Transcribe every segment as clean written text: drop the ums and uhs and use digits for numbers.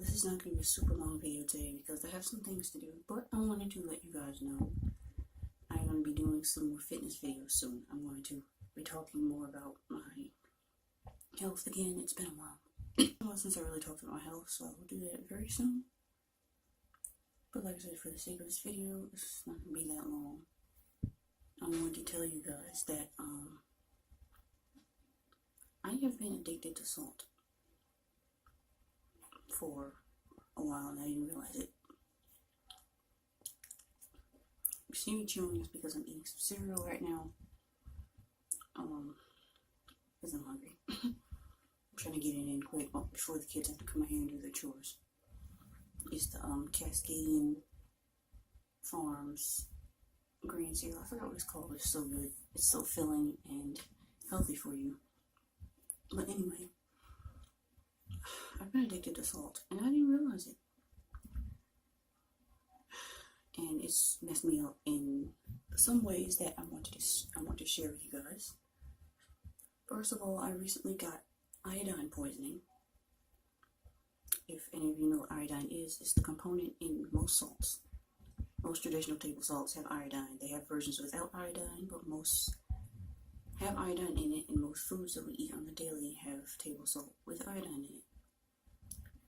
this is not going to be a super long video today because I have some things to do, but I wanted to let you guys know I'm going to be doing some more fitness videos soon. I'm going to be talking more about my health again. It's been a while since I really talked about my health, so I will do that very soon. But like I said, for the sake of this video, it's not going to be that long. I'm going to tell you guys that I have been addicted to salt for a while and I didn't realize it. You see me chewing is because I'm eating some cereal right now. Because I'm hungry. I'm trying to get it in quick before the kids have to come out here and do their chores. It's the Cascadian Farms green cereal. I forgot what it's called, but it's so good. It's so filling and healthy for you. But anyway, I've been addicted to salt and I didn't realize it. And it's messed me up in some ways that I want to share with you guys. First of all, I recently got iodine poisoning. If any of you know what iodine is, it's the component in most salts. Most traditional table salts have iodine. They have versions without iodine, but most have iodine in it, and most foods that we eat on the daily have table salt with iodine in it.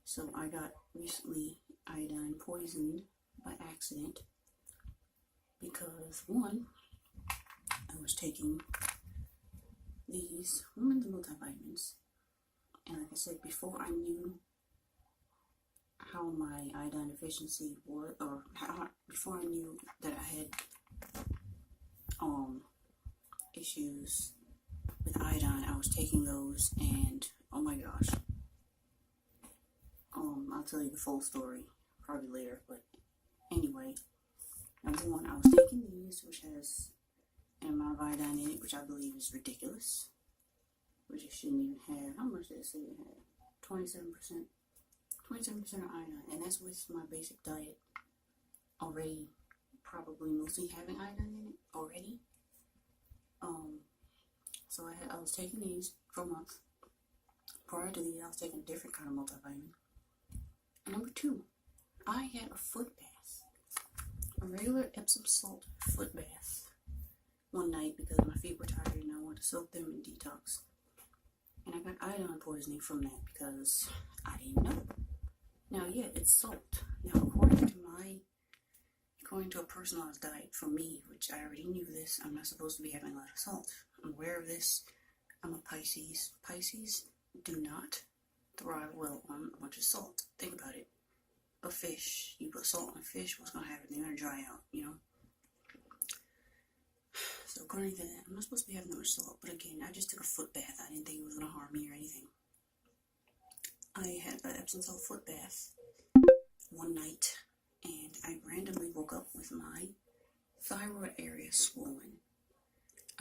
So I got recently iodine poisoned by accident because, one, I was taking these women's multivitamins, and like I said before, I knew how my iodine deficiency was, or before I knew that I had issues with iodine, I was taking those, and oh my gosh, I'll tell you the full story probably later, but anyway, number one, I was taking these, which has an amount of iodine in it, which I believe is ridiculous, which it shouldn't even have. How much did it say it had? 27%. 27% of iodine, and that's with my basic diet already, probably mostly having iodine in it already. So I was taking these for a month. Prior to these, I was taking a different kind of multivitamin. And number two, I had a foot bath, a regular Epsom salt foot bath one night because my feet were tired and I wanted to soak them in detox. And I got iodine poisoning from that because I didn't know. Now, yeah, it's salt. Now, according to a personalized diet for me, which I already knew this, I'm not supposed to be having a lot of salt. I'm aware of this. I'm a Pisces. Pisces do not thrive well on a bunch of salt. Think about it. A fish, you put salt on a fish, what's going to happen? They're going to dry out, you know? So according to that, I'm not supposed to be having that much salt. But again, I just took a foot bath. I didn't think it was going to harm me or anything. I had an Epsom salt foot bath one night, and I randomly woke up with my thyroid area swollen.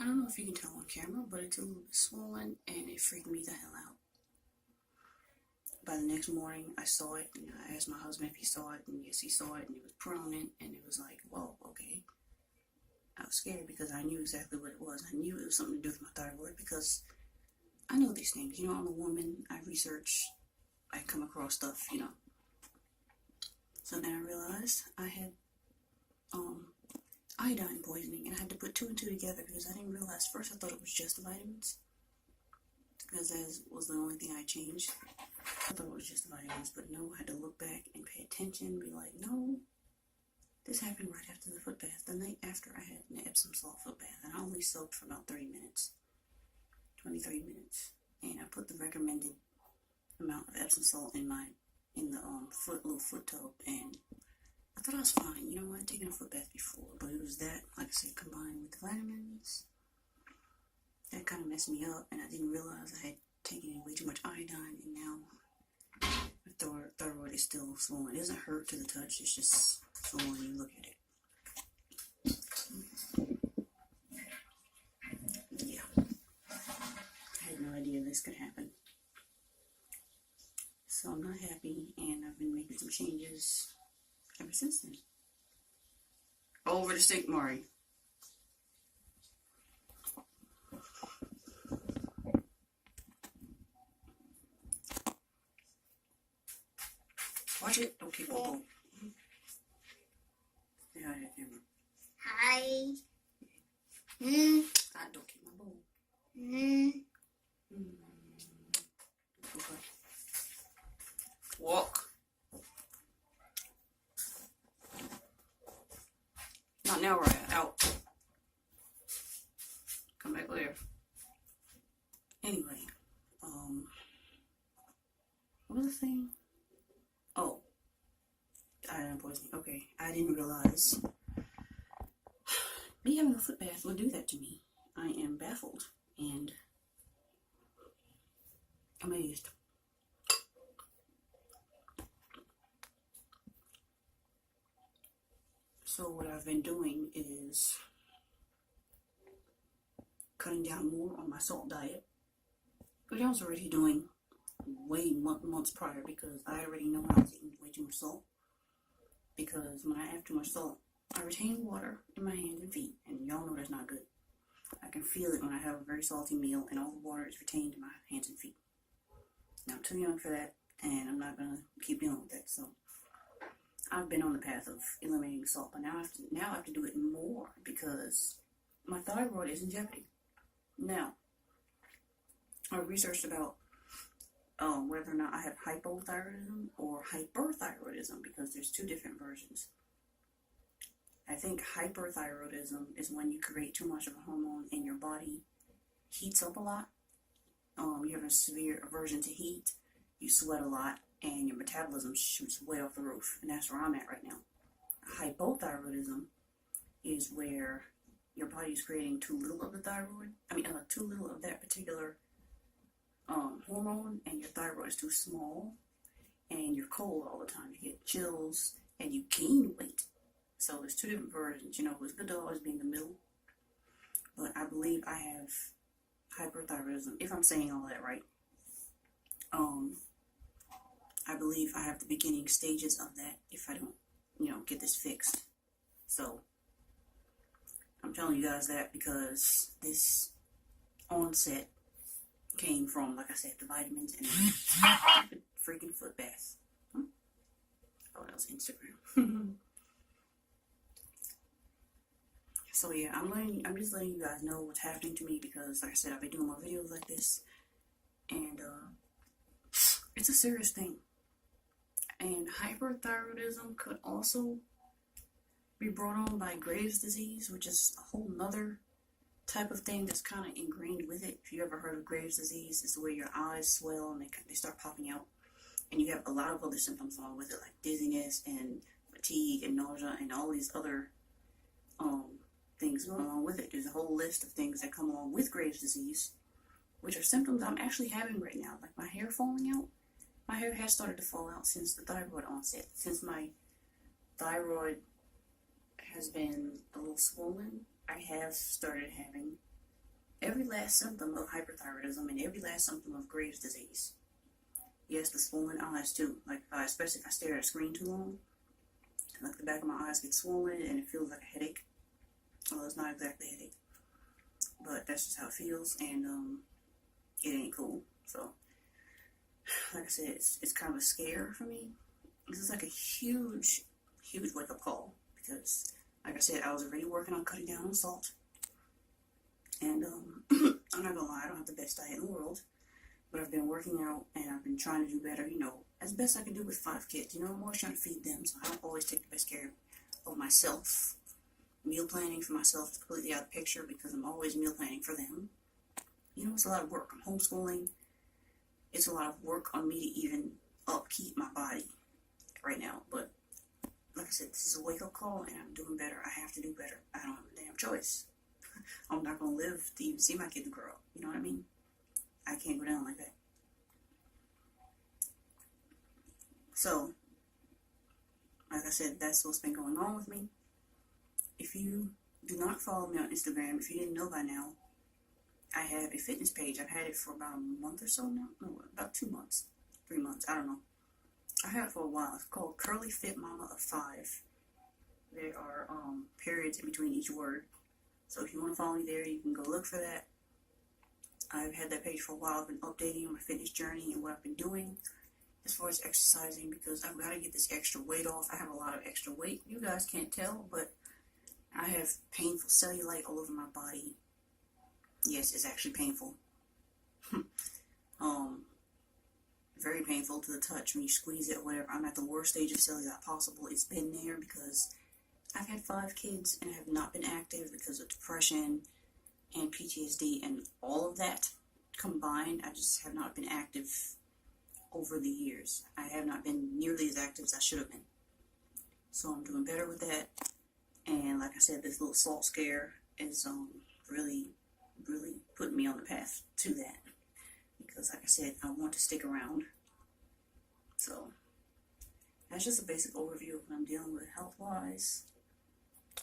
I don't know if you can tell on camera, but it's a little bit swollen, and it freaked me the hell out. By the next morning, I saw it, and I asked my husband if he saw it, and yes, he saw it, and it was prominent, and it was like, whoa, okay. I was scared because I knew exactly what it was. I knew it was something to do with my thyroid because I know these things. You know, I'm a woman. I research. I come across stuff, you know. So then I realized I had iodine poisoning, and I had to put two and two together because I didn't realize. First I thought it was just the vitamins because that was the only thing I changed. I thought it was just the vitamins, but no, I had to look back and pay attention, be like, no, this happened right after the foot bath, the night after I had an Epsom salt foot bath, and I only soaked for about 30 minutes, 23 minutes, and I put the recommended amount of Epsom salt in the little foot tub, and I thought I was fine. You know what? I'd taken a foot bath before, but it was that, like I said, combined with the vitamins, that kind of messed me up, and I didn't realize I had taken in way too much iodine, and now my thyroid is still swollen. It doesn't hurt to the touch, it's just swollen when you look at it. Yeah. I had no idea this could happen. So I'm not happy, and I've been making some changes ever since then. Over the sink, Maury. Watch it. Don't kick my bowl. Yeah, camera. Hi. Don't kick my bowl. Okay. Walk. Not now, right? Out. Come back later. Anyway, what was the thing? Oh, iodine poisoning. Okay, I didn't realize me having a foot bath would do that to me. I am baffled and amazed. So what I've been doing is cutting down more on my salt diet, which I was already doing way months prior because I already know I was eating way too much salt. Because when I have too much salt, I retain water in my hands and feet, and y'all know that's not good. I can feel it when I have a very salty meal and all the water is retained in my hands and feet. Now I'm too young for that, and I'm not gonna keep dealing with that. So I've been on the path of eliminating salt, but now I have to do it more because my thyroid is in jeopardy. Now, I researched about whether or not I have hypothyroidism or hyperthyroidism because there's two different versions. I think hyperthyroidism is when you create too much of a hormone and your body heats up a lot. You have a severe aversion to heat, you sweat a lot, and your metabolism shoots way off the roof, and that's where I'm at right now. Hypothyroidism is where your body is creating too little of the thyroid. Too little of that particular hormone, and your thyroid is too small, and you're cold all the time. You get chills, and you gain weight. So there's two different versions. You know, it's good to always be in the middle, but I believe I have hyperthyroidism, if I'm saying all that right. I believe I have the beginning stages of that if I don't, get this fixed. So I'm telling you guys that because this onset came from, like I said, the vitamins and the freaking foot bath. Oh, that was Instagram. So yeah, I'm just letting you guys know what's happening to me because, like I said, I've been doing more videos like this, and it's a serious thing. And hyperthyroidism could also be brought on by Graves' disease, which is a whole nother type of thing that's kind of ingrained with it. If you ever heard of Graves' disease, it's where your eyes swell and they start popping out, and you have a lot of other symptoms along with it, like dizziness and fatigue and nausea and all these other things going along with it. There's a whole list of things that come along with Graves' disease, which are symptoms I'm actually having right now, like my hair falling out. My hair has started to fall out since the thyroid onset. Since my thyroid has been a little swollen, I have started having every last symptom of hyperthyroidism and every last symptom of Graves' disease. Yes, the swollen eyes too. Like especially if I stare at a screen too long, like the back of my eyes get swollen and it feels like a headache. Well, it's not exactly a headache, but that's just how it feels, and it ain't cool. So, like I said, it's kind of a scare for me. This is like a huge wake-up call because, like I said, I was already working on cutting down on salt, and I'm not gonna lie, I don't have the best diet in the world, but I've been working out and I've been trying to do better, as best I can do with 5 kids. I'm always trying to feed them, so I don't always take the best care of myself. Meal planning for myself is completely out of the picture because I'm always meal planning for them. It's a lot of work. I'm homeschooling. It's a lot of work on me to even upkeep my body right now. But like I said, this is a wake-up call, and I'm doing better. I have to do better. I don't have a damn choice. I'm not going to live to even see my kids grow up. You know what I mean? I can't go down like that. So, like I said, that's what's been going on with me. If you do not follow me on Instagram, if you didn't know by now, I have a fitness page. I've had it for about a month or so now. No, about 2 months. 3 months. I don't know. I had it for a while. It's called Curly Fit Mama of 5. There are periods in between each word. So if you want to follow me there, you can go look for that. I've had that page for a while. I've been updating on my fitness journey and what I've been doing. as far as exercising, because I've got to get this extra weight off. I have a lot of extra weight. You guys can't tell, but I have painful cellulite all over my body. Yes, it's actually painful. Very painful to the touch when you squeeze it or whatever. I'm at the worst stage of cellulite possible. It's been there because I've had 5 kids and I have not been active because of depression and PTSD and all of that combined. I just have not been active over the years. I have not been nearly as active as I should have been. So I'm doing better with that. And like I said, this little salt scare is really putting me on the path to that. Because like I said, I want to stick around. So that's just a basic overview of what I'm dealing with health-wise.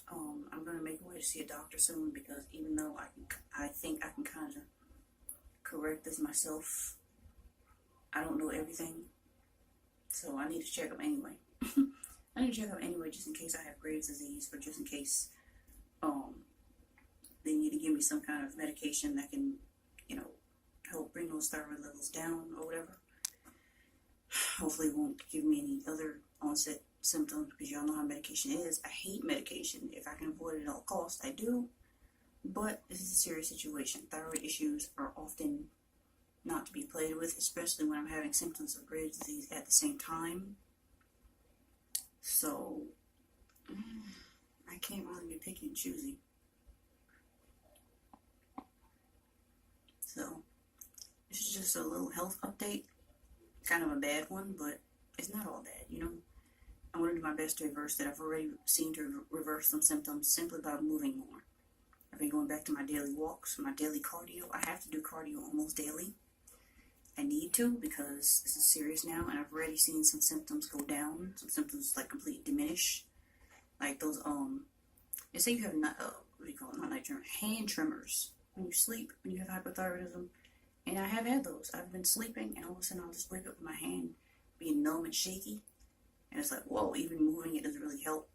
I'm going to make a way to see a doctor soon, because even though I think I can kind of correct this myself, I don't know everything. So I need to check up anyway. I need to check up anyway just in case I have Graves' disease, or just in case they need to give me some kind of medication that can, help bring those thyroid levels down or whatever. Hopefully it won't give me any other onset symptoms, because y'all know how medication is. I hate medication. If I can avoid it at all costs, I do. But this is a serious situation. Thyroid issues are often not to be played with, especially when I'm having symptoms of Graves' disease at the same time. So I can't really be picky and choosy. So this is just a little health update. Kind of a bad one, but it's not all bad, I want to do my best to reverse that. I've already seemed to reverse some symptoms simply by moving more. I've been going back to my daily walks, my daily cardio. I have to do cardio almost daily. I need to, because this is serious now, and I've already seen some symptoms go down. Some symptoms like completely diminish. Like those, they say you have not night tremor, hand tremors when you sleep, when you have hypothyroidism. And I have had those. I've been sleeping, and all of a sudden I'll just wake up with my hand being numb and shaky. And it's like, whoa, even moving it doesn't really help,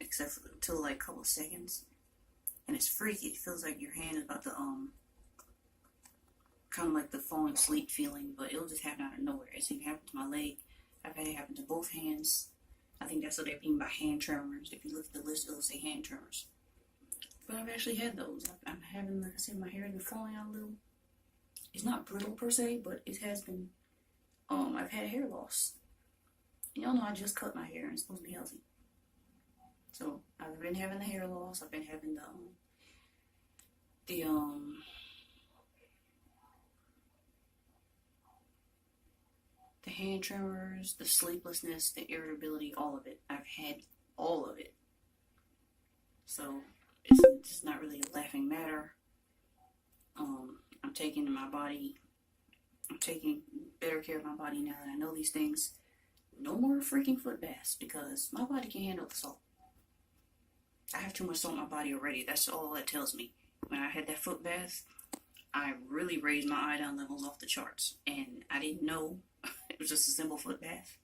except for until like a couple of seconds. And it's freaky. It feels like your hand is about to, kind of like the falling asleep feeling, but it'll just happen out of nowhere. It's even happened to my leg. I've had it happen to both hands. I think that's what they mean by hand tremors. If you look at the list, it'll say hand tremors. But I've actually had those. I'm having, like I said, my hair has been falling out a little. It's not brittle per se, but it has been, I've had hair loss. Y'all know I just cut my hair and it's supposed to be healthy. So I've been having the hair loss. I've been having the hand tremors, the sleeplessness, the irritability, all of it. I've had all of it. So it's not really a laughing matter. I'm taking better care of my body now that I know these things. No more freaking foot baths, because my body can't handle the salt. I have too much salt in my body already. That's all that tells me. When I had that foot bath, I really raised my iodine levels off the charts. And I didn't know it was just a simple foot bath.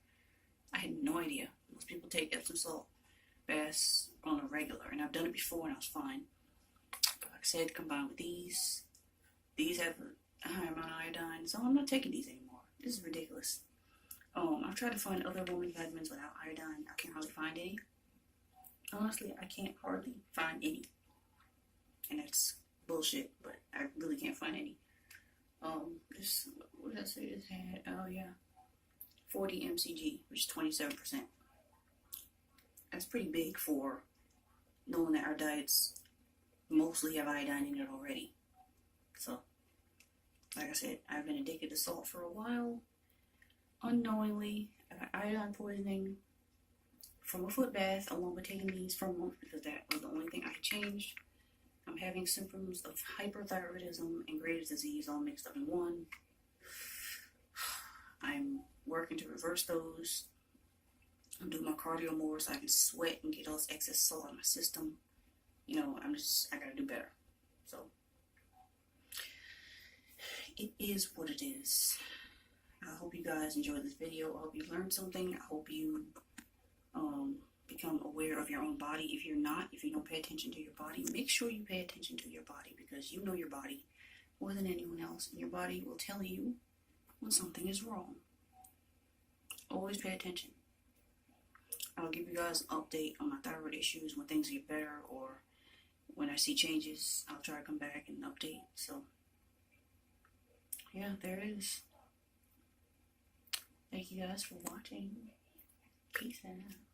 I had no idea. Most people take Epsom salt baths on a regular, and I've done it before and I was fine. But like I said, combined with these have a high amount of iodine, so I'm not taking these anymore. This is ridiculous. I've tried to find other woman vitamins without iodine. I can't hardly find any. Honestly, I can't hardly find any. And that's bullshit, but I really can't find any. What did I say this had? Oh yeah, 40 mcg, which is 27%. That's pretty big for knowing that our diets mostly have iodine in it already. So, like I said, I've been addicted to salt for a while. Unknowingly, I got iodine poisoning from a foot bath, along with taking these for a month, because that was the only thing I could change. I'm having symptoms of hyperthyroidism and Graves' disease all mixed up in one. I'm working to reverse those. I'm doing my cardio more so I can sweat and get all this excess salt out of my system. I gotta do better. So, it is what it is. I hope you guys enjoyed this video. I hope you learned something. I hope you become aware of your own body. If you don't pay attention to your body, make sure you pay attention to your body, because you know your body more than anyone else, and your body will tell you when something is wrong. always pay attention. I'll give you guys an update on my thyroid issues when things get better, or when I see changes, I'll try to come back and update. So, yeah, there it is. Thank you guys for watching. Peace out.